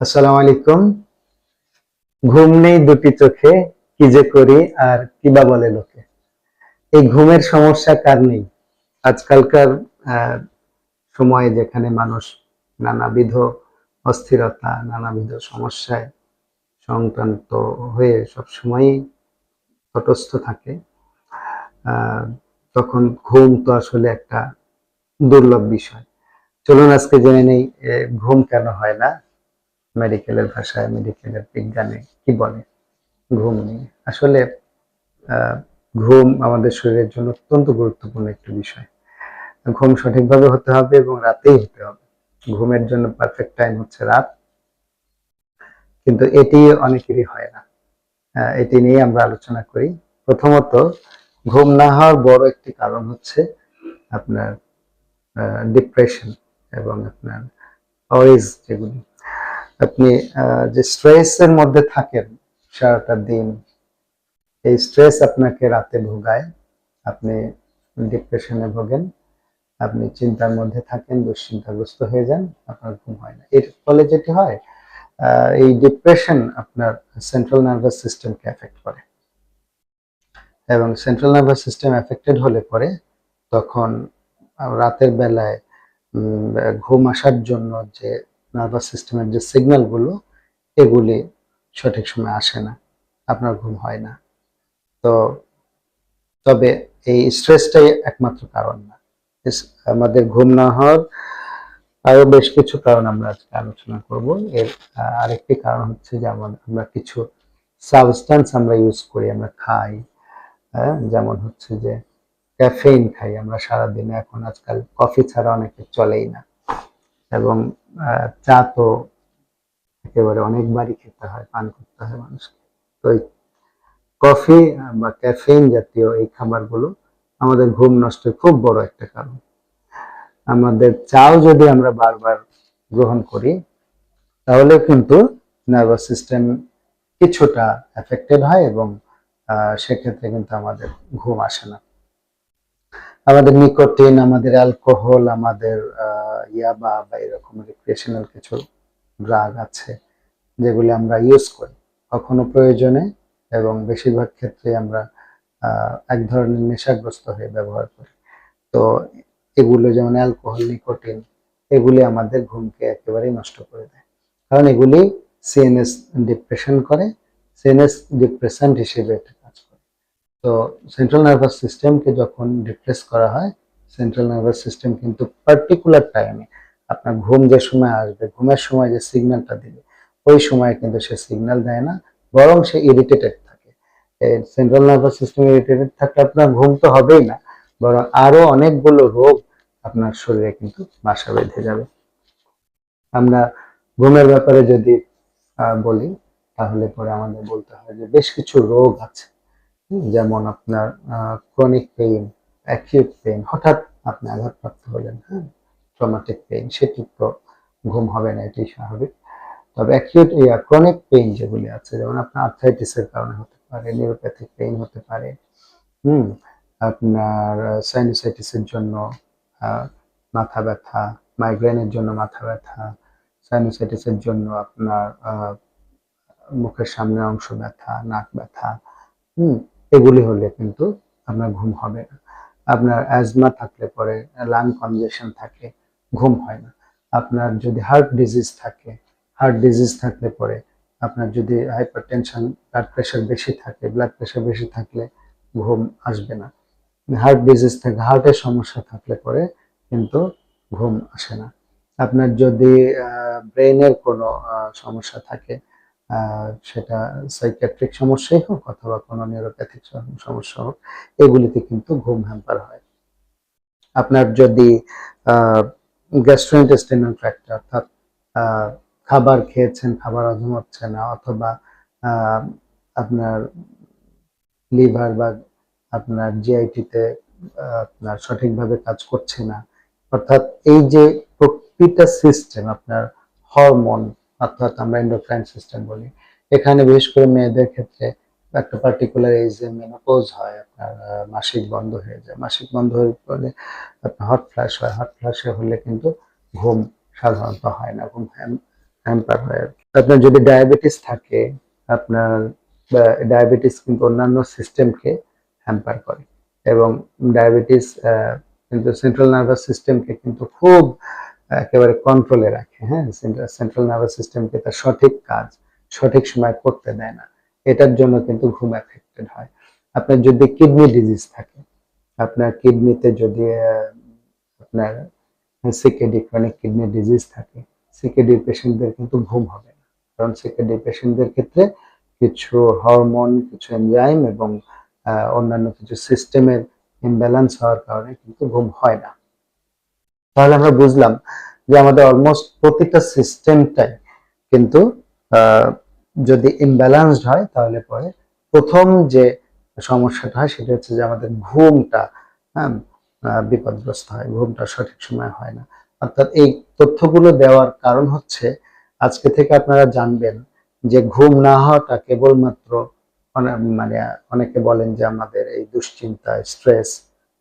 আসসালামু আলাইকুম। ঘুম নেই দুটি চোখে, কি যে করি আর কিবা বলে লোকে। এই ঘুমের সমস্যা কার নেই? আজকালকার আহ, সময়ে যেখানে মানুষ নানাবিধ অস্থিরতা, নানাবিধ সমস্যায় সংক্রান্ত হয়ে সবসময়ই তটস্থ থাকে, আহ, তখন ঘুম তো আসলে একটা দুর্লভ বিষয়। চলুন আজকে জেনে নেই ঘুম কেন হয় না। মেডিকেলের ভাষায়, মেডিকেলের বিজ্ঞানে কি বলে ঘুম নিয়ে। আসলে আহ, ঘুম আমাদের শরীরের জন্য অত্যন্ত গুরুত্বপূর্ণ একটি বিষয়। ঘুম সঠিকভাবে হতে হবে এবং রাতেই হতে হবে। ঘুমের জন্য পারফেক্ট টাইম হচ্ছে রাত, কিন্তু এটি অনেকেরই হয় না। এটি নিয়ে আমরা আলোচনা করি। প্রথমত, ঘুম না হওয়ার বড় একটি কারণ হচ্ছে আপনার ডিপ্রেশন এবং আপনার অরিজ, যেগুলি আপনি যে স্ট্রেসের মধ্যে থাকেন সারাটা দিন, এই স্ট্রেস আপনাকে রাতে ভোগায়। আপনি ডিপ্রেশনে ভোগেন, আপনি চিন্তার মধ্যে থাকেন, দুশ্চিন্তাগ্রস্ত হয়ে যান, আপনার ঘুম হয় না। এর ফলে যেটি হয়, এই ডিপ্রেশন আপনার সেন্ট্রাল নার্ভাস সিস্টেমকে এফেক্ট করে, এবং সেন্ট্রাল নার্ভাস সিস্টেম এফেক্টেড হলে পরে তখন রাতের বেলায় ঘুম আসার জন্য যে নার্ভাস সিস্টেমের যে সিগন্যালগুলো, এগুলি সঠিক সময় আসে না, আপনার ঘুম হয় না। তো তবে এই স্ট্রেসটাই একমাত্র কারণ না। আমাদের ঘুম না হওয়ার আরো বেশ কিছু কারণ আমরা আজকে আলোচনা করব। এর আরেকটি কারণ হচ্ছে, যেমন আমরা কিছু সাবস্টেন্স আমরা ইউজ করি, আমরা খাই। হ্যাঁ, যেমন হচ্ছে যে ক্যাফেইন খাই আমরা সারাদিনে। এখন আজকাল কফি ছাড়া অনেকে চলেই না, এবং চা তো একেবারে অনেকবারই খেতে হয়, পান করতে হয় মানুষকে। তো এই কফি বা ক্যাফেইন জাতীয় এই খাবারগুলো আমাদের ঘুম নষ্টের খুব বড় একটা কারণ। আমাদের চাও যদি আমরা বারবার গ্রহণ করি, তাহলে কিন্তু নার্ভাস সিস্টেম কিছুটা এফেক্টেড হয়, এবং সেক্ষেত্রে কিন্তু আমাদের ঘুম আসে না। আমাদের নিকোটিন, আমাদের অ্যালকোহল, আমাদের ইয়াবা বা এরকম রিক্রিয়েশনাল কিছু ড্রাগ আছে, যেগুলি আমরা ইউজ করি কখনো প্রয়োজনে, এবং বেশিরভাগ ক্ষেত্রে আমরা এক ধরনের নেশাগ্রস্ত হয়ে ব্যবহার করি। তো এগুলো যেমন অ্যালকোহল, নিকোটিন, এগুলি আমাদের ঘুমকে একেবারেই নষ্ট করে দেয়, কারণ এগুলি সিএনএস ডিপ্রেশন করে, সিএনএস ডিপ্রেসেন্ট হিসেবে এটা কাজ করে। তো সেন্ট্রাল নার্ভাস সিস্টেমকে যখন ডিপ্রেস করা হয়, সেন্ট্রাল নার্ভাস সিস্টেম কিন্তু পার্টিকুলার টাইমে, আপনার ঘুম যে সময় আসবে, ঘুমের সময় যে সিগন্যালটা দিবে, ওই সময় কিন্তু সে সিগন্যাল দেয় না, বরং সে ইরিটেটেড থাকে। সেন্ট্রাল নার্ভাস সিস্টেম ইরিটেটেড থাকলে আপনার ঘুম তো হবেই না, বরং আরো অনেকগুলো রোগ আপনার শরীরে কিন্তু বাসা বেঁধে যাবে। আমরা ঘুমের ব্যাপারে যদি বলি, তাহলে পরে আমাদের বলতে হয় যে বেশ কিছু রোগ আছে। যেমন আপনার ক্রনিক পেইন, অ্যাকিউট পেইন, হঠাৎ আপনি আঘাতপ্রাপ্ত হলেন, হ্যাঁ, ট্রমাটিক পেইন, সেটি তো ঘুম হবে না, এটি স্বাভাবিক। তবে অ্যাকিউট ক্রনিক পেইন যেগুলি আছে, যেমন আপনার আর্থ্রাইটিসের কারণে হতে পারে, নিউরোপ্যাথিক পেইন হতে পারে, হুম, আপনার সাইনোসাইটিসের জন্য মাথা ব্যথা, মাইগ্রেনের জন্য মাথা ব্যথা, সাইনোসাইটিসের জন্য আপনার মুখের সামনের অংশ ব্যথা, নাক ব্যথা, হুম, এগুলি হলে কিন্তু আপনার ঘুম হবে না। আপনার অ্যাজমা থাকলে পরে, লাং কনজেশন থাকে, ঘুম হয় না। আপনার যদি হার্ট ডিজিজ থাকে, হার্ট ডিজিজ থাকলে পরে, আপনার যদি হাইপারটেনশন, ব্লাড প্রেশার বেশি থাকে, ব্লাড প্রেশার বেশি থাকলে ঘুম আসবে না। হার্ট ডিজিজ থাকে, হার্টের সমস্যা থাকলে পরে কিন্তু ঘুম আসে না। আপনার যদি ব্রেনের কোনো সমস্যা থাকে, সেটা সাইকিয়াট্রিক সমস্যাই হোক অথবা কোনো নিউরোপ্যাথিক সমস্যা হোক, এগুলিতে কিন্তু ঘুম হ্যাম্পার হয়। আপনার যদি গ্যাস্ট্রোইন্টেস্টাইনাল ট্র্যাক্ট, অর্থাৎ খাবার খেয়েছেন, খাবার হজম হচ্ছে না, অথবা আপনার লিভার বা আপনার জিআইটিতে আপনার সঠিকভাবে কাজ করছে না, অর্থাৎ এই যে প্রতিটা সিস্টেম আপনার হরমোন, অর্থাৎ আমরা এন্ডোক্রাইন সিস্টেম বলি, এখানে বিশেষ করে মেয়েদের ক্ষেত্রে একটা পার্টিকুলার এজে মেনোপজ হয়, আপনার মাসিক বন্ধ হয়ে যায়, মাসিক বন্ধ হয়ে পড়লে আপনার হট ফ্ল্যাশ হয়, হট ফ্ল্যাশে হলে কিন্তু ঘুম সাধারণত হয় না, ঘুম হ্যাম্পার হয় আর কি। আপনার যদি ডায়াবেটিস থাকে, আপনার ডায়াবেটিস কিন্তু অন্যান্য সিস্টেমকে হ্যাম্পার করে, এবং ডায়াবেটিস কিন্তু সেন্ট্রাল নার্ভাস সিস্টেমকে কিন্তু খুব একেবারে কন্ট্রোলে রাখে। হ্যাঁ, সেন্ট্রাল নার্ভাস সিস্টেমকে তার সঠিক কাজ সঠিক সময় করতে দেয় না। এটার জন্য কিন্তু ঘুম এফেক্টেড হয়। আপনার যদি কিডনি ডিজিজ থাকে, আপনার কিডনিতে যদি আপনার সিকেডি ক্রনিক কিডনি ডিজিজ থাকে, সিকেডি পেশেন্টদের কিন্তু ঘুম হবে না, কারণ সিকেডি পেশেন্টদের ক্ষেত্রে কিছু হরমোন, কিছু এনজাইম এবং অন্যান্য কিছু সিস্টেমের ইমব্যালেন্স হওয়ার কারণে কিন্তু ঘুম হয় না। তাহলে আমরা বুঝলাম যে আমাদের অলমোস্ট প্রতিটা সিস্টেমটাই কিন্তু যদি ইমব্যালেন্সড হয়, তাহলে পরে প্রথম যে সমস্যাটা হয় সেটা হচ্ছে যে আমাদের ঘুমটা, হ্যাঁ, বিপদগ্রস্ত হয়, ঘুমটা সঠিক সময় হয় না। অর্থাৎ এই তথ্যগুলো দেওয়ার কারণ হচ্ছে আজকে থেকে আপনারা জানবেন যে ঘুম না হওয়াটা কেবলমাত্র মানে অনেকে বলেন যে আমাদের এই দুশ্চিন্তা, স্ট্রেস।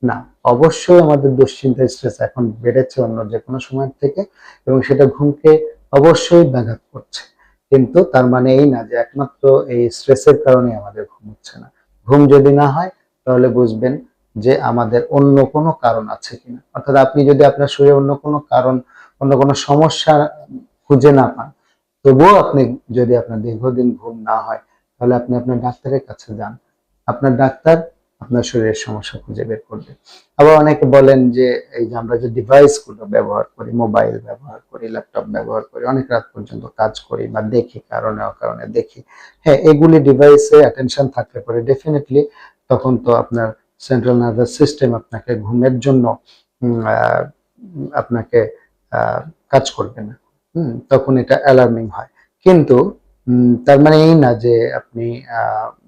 না, অবশ্যই আমাদের দুশ্চিন্তা, স্ট্রেস এখন বেড়েছে অন্য যে কোনো সময়ের থেকে, এবং সেটা ঘুমকে অবশ্যই ব্যাঘাত করছে। কিন্তু তার মানে এই না যে একমাত্র এই স্ট্রেসের কারণে আমাদের ঘুম হচ্ছে না। ঘুম যদি না হয় তাহলে বুঝবেন যে আমাদের অন্য কোনো কারণ আছে কিনা। অর্থাৎ আপনি যদি আপনার শরীরে অন্য কোনো কারণ, অন্য কোনো সমস্যা খুঁজে না পান, তবুও আপনি যদি আপনার দীর্ঘদিন ঘুম না হয়, তাহলে আপনি আপনার ডাক্তারের কাছে যান। আপনার ডাক্তার আপনার শরীরের সমস্যা খুঁজে বের করবে। আবার অনেকে বলেন যে এই যে আমরা যে ডিভাইস গুলো ব্যবহার করি, মোবাইল ব্যবহার করি, ল্যাপটপ ব্যবহার করি, অনেক রাত পর্যন্ত কাজ করি বা দেখি, কারণে অকারণে দেখি, হ্যাঁ, এগুলি ডিভাইসে অ্যাটেনশন থাকলে পরে ডেফিনেটলি তখন তো আপনার সেন্ট্রাল নার্ভাস সিস্টেম আপনাকে ঘুমের জন্য আপনাকে কাজ করবে না। তখন এটা অ্যালার্মিং হয়। কিন্তু তার মানে এই না যে আপনি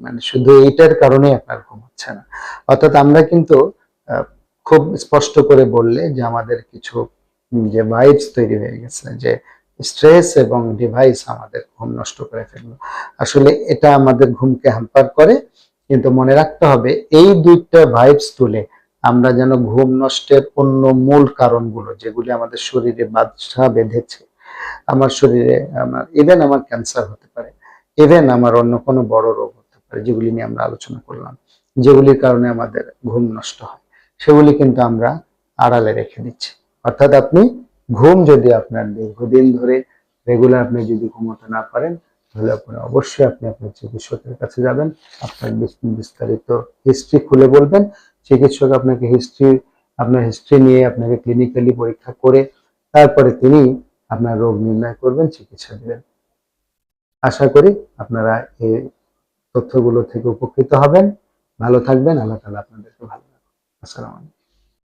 মানে শুধু এইটার কারণে আপনার ঘুম হচ্ছে না। অর্থাৎ আমরা কিন্তু খুব স্পষ্ট করে বললে যে আমাদের কিছু যে ভাইবস তৈরি হয়ে গেছে, যে স্ট্রেস এবং ডিভাইস আমাদের ঘুম নষ্ট করে ফেললো। আসলে এটা আমাদের ঘুমকে হ্যাম্পার করে, কিন্তু মনে রাখতে হবে এই দুইটা ভাইবস তুলে আমরা যেন ঘুম নষ্টের অন্য মূল কারণগুলো, যেগুলি আমাদের শরীরে বাধা বেঁধেছে, আমার শরীরে আমার ইভেন আমার ক্যান্সার হতে পারে, ইভেন আমার অন্য কোনো বড় রোগ হতে পারে, যেগুলি নিয়ে আমরা আলোচনা করলাম, যেগুলির কারণে আমাদের ঘুম নষ্ট হয়, সেগুলি কিন্তু আমরা আড়ালে রেখে দিচ্ছি। অর্থাৎ আপনি ঘুম যদি আপনার দীর্ঘদিন ধরে রেগুলার আপনি যদি ঘুমোতে না পারেন, তাহলে আপনি অবশ্যই আপনি আপনার চিকিৎসকের কাছে যাবেন, আপনার বিস্তারিত হিস্ট্রি খুলে বলবেন। চিকিৎসক আপনাকে আপনার হিস্ট্রি নিয়ে আপনাকে ক্লিনিক্যালি পরীক্ষা করে তারপরে তিনি আপনার রোগ নির্ণয় করবেন, চিকিৎসা দিবেন। আশা করি আপনারা এই তথ্যগুলো থেকে উপকৃত হবেন। ভালো থাকবেন। আল্লাহ তাআলা আপনাদেরকে ভালো রাখুন। আসসালামু আলাইকুম।